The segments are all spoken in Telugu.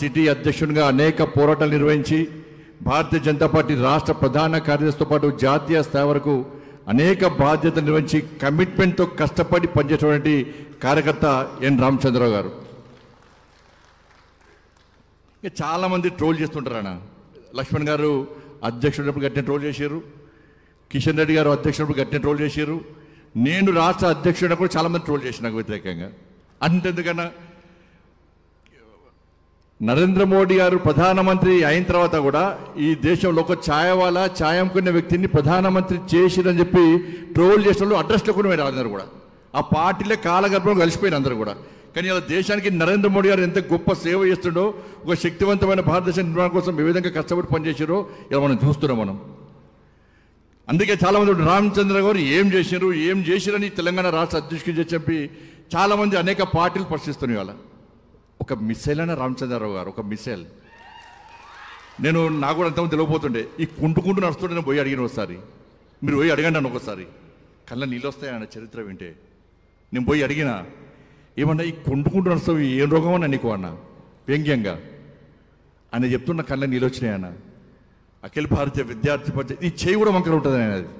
సిటీ అధ్యక్షునిగా అనేక పోరాటాలు నిర్వహించి భారతీయ జనతా పార్టీ రాష్ట్ర ప్రధాన కార్యదర్శితో పాటు జాతీయ స్థాయి వరకు అనేక బాధ్యతలు నిర్వహించి కమిట్మెంట్తో కష్టపడి పనిచేసేటువంటి కార్యకర్త ఎన్ రామచంద్రరావు గారు. ఇక చాలామంది ట్రోల్ చేస్తుంటారు అన్న. లక్ష్మణ్ గారు అధ్యక్షుడినప్పుడు గట్టిన ట్రోల్ చేశారు, కిషన్ రెడ్డి గారు అధ్యక్షుడినప్పుడు గట్టిన ట్రోల్ చేశారు, నేను రాష్ట్ర అధ్యక్షుడినప్పుడు చాలామంది ట్రోల్ చేసిన నాకు వ్యతిరేకంగా. అంతెందుకన్నా నరేంద్ర మోడీ గారు ప్రధానమంత్రి అయిన తర్వాత కూడా ఈ దేశంలో ఒక ఛాయవాలా ఛాయ అమ్ముకునే వ్యక్తిని ప్రధానమంత్రి చేసిరని చెప్పి ట్రోల్ చేసిన వాళ్ళు అడ్రస్లో కూడా మీరు అందరూ కూడా ఆ పార్టీలే కాలగర్భంలో కలిసిపోయిన అందరూ కూడా. కానీ ఇలా దేశానికి నరేంద్ర మోడీ గారు ఎంత గొప్ప సేవ చేస్తుండో, ఒక శక్తివంతమైన భారతదేశ నిర్మాణం కోసం ఏ విధంగా కష్టపడి పనిచేసారో ఇలా మనం చూస్తున్నాం మనం. అందుకే చాలామంది రామచంద్ర గారు ఏం చేసిరని తెలంగాణ రాష్ట్ర అధ్యక్షుడు చెప్పి చాలామంది అనేక పార్టీలు ప్రశ్నిస్తున్నాయి. వాళ్ళ ఒక మిసైల్ అయినా రామచంద్రరావు గారు ఒక మిసైల్. నాకు కూడా అంతమంది తెలియపోతుండే, ఈ కుంటుకుంటూ నడుస్తుంటే నేను పోయి అడిగిన ఒకసారి, మీరు పోయి అడగండి అన్న ఒకసారి, కళ్ళ నీళ్ళు వస్తాయన్న చరిత్ర వింటే. నేను పోయి అడిగిన, ఏమన్నా ఈ కుంటుకుంటూ నడుస్తావు ఏం రోగం అన్నా నీకు అన్న వ్యంగ్యంగా. ఆయన చెప్తున్న కళ్ళ నీళ్ళు వచ్చినాయన్న. అఖిల భారతీయ విద్యార్థి పరిషత్ ఈ చేయి కూడా వంకర ఉంటుంది ఆయన, అది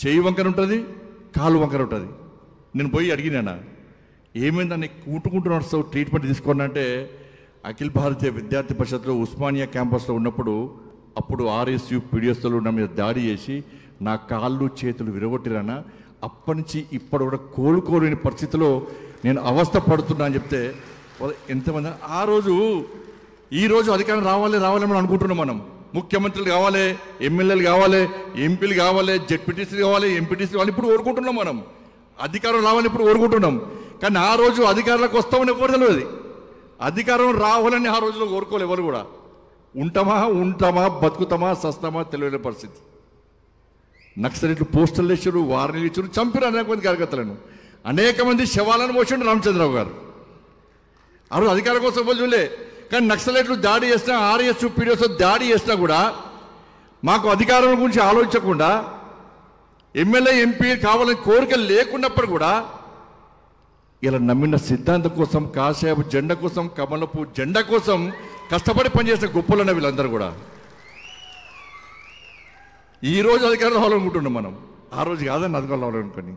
చేయి వంకర ఉంటుంది, కాలు వంకర ఉంటుంది. నేను పోయి అడిగినా, ఏమైందని కూటుకుంటూ నడుస్తావు ట్రీట్మెంట్ తీసుకోండి అంటే, అఖిల భారతీయ విద్యార్థి పరిషత్లో ఉస్మానియా క్యాంపస్లో ఉన్నప్పుడు అప్పుడు ఆర్ఎస్యు పీడిఎస్లో నా మీద దాడి చేసి నా కాళ్ళు చేతులు విరగొట్టిరానా. అప్పటి నుంచి ఇప్పటి కూడా కోలుకోలేని పరిస్థితిలో నేను అవస్థ పడుతున్నా అని చెప్తే ఎంతమంది ఆ రోజు ఈరోజు అధికారం రావాలని మనం అనుకుంటున్నాం. మనం ముఖ్యమంత్రులు కావాలి, ఎమ్మెల్యేలు కావాలి, ఎంపీలు కావాలి, జెడ్పీటీసీలు కావాలి, ఎంపీటీసీ కావాలి, ఇప్పుడు కోరుకుంటున్నాం మనం. అధికారం రావాలని ఇప్పుడు కోరుకుంటున్నాం. కానీ ఆ రోజు అధికారులకు వస్తామని ఎవరు తెలియదు. అధికారం రావాలని ఆ రోజులో కోరుకోవాలి ఎవరు కూడా. ఉంటామా బతుకుతామా సస్తామా తెలియని పరిస్థితి. నక్సలైట్లు పోస్టర్లు వేసారు, వార్నీలు ఇచ్చారు, చంపారు అనేక మంది కార్యకర్తలను, అనేక మంది శవాలను మోసిండు రామచంద్రరావు గారు. ఆ రోజు అధికారం కోసం ఎవరు చూడలే. కానీ నక్సలైట్లు దాడి చేసినా, ఆర్ఎస్ పీడిఎస్ దాడి చేసినా కూడా మాకు అధికారం గురించి ఆలోచించకుండా, ఎమ్మెల్యే ఎంపీ కావాలని కోరిక లేకున్నప్పుడు కూడా ఇలా నమ్మిన సిద్ధాంతం కోసం, కాషాయపు జెండా కోసం, కమలపు జెండా కోసం కష్టపడి పనిచేసిన గొప్పలన్న వీళ్ళందరూ కూడా ఈరోజు అధికారం రావాలనుకుంటున్నాం మనం. ఆ రోజు కాదని అధికారం రావాలనుకొని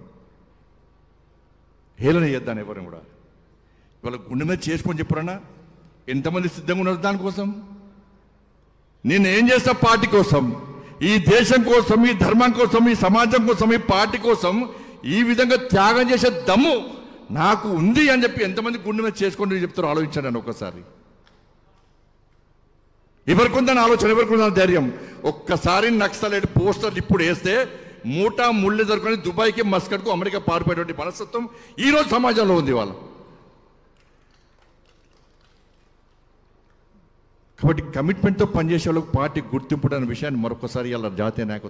హేళన చేద్దాను ఎవరిని కూడా. ఇవాళ గుండె మీద చేసుకొని చెప్పరన్నా ఎంతమంది సిద్ధంగా ఉన్నారు దానికోసం. నేను ఏం చేస్తా పార్టీ కోసం, ఈ దేశం కోసం, ఈ ధర్మం కోసం, ఈ సమాజం కోసం, ఈ పార్టీ కోసం ఈ విధంగా త్యాగం చేసే దమ్ము నాకు ఉంది అని చెప్పి ఎంతమంది గుండె మీద చేసుకొని చెప్తారో ఆలోచించాను ఒకసారి. ఎవరికి ఉందని ఆలోచన, ఎవరికి ఉందని ధైర్యం. ఒక్కసారి నక్సలైట్ పోస్టర్లు ఇప్పుడు వేస్తే మూటా ముళ్ళు దొరుకుని దుబాయ్కి, మస్కట్కు, అమెరికా పారిపోయేటువంటి మనస్తత్వం ఈరోజు సమాజంలో ఉంది వాళ్ళ. కాబట్టి కమిట్మెంట్తో పనిచేసే వాళ్ళకి పార్టీ గుర్తింపు అనే విషయాన్ని మరొకసారి ఇలా జాతీయ నాయకత్వం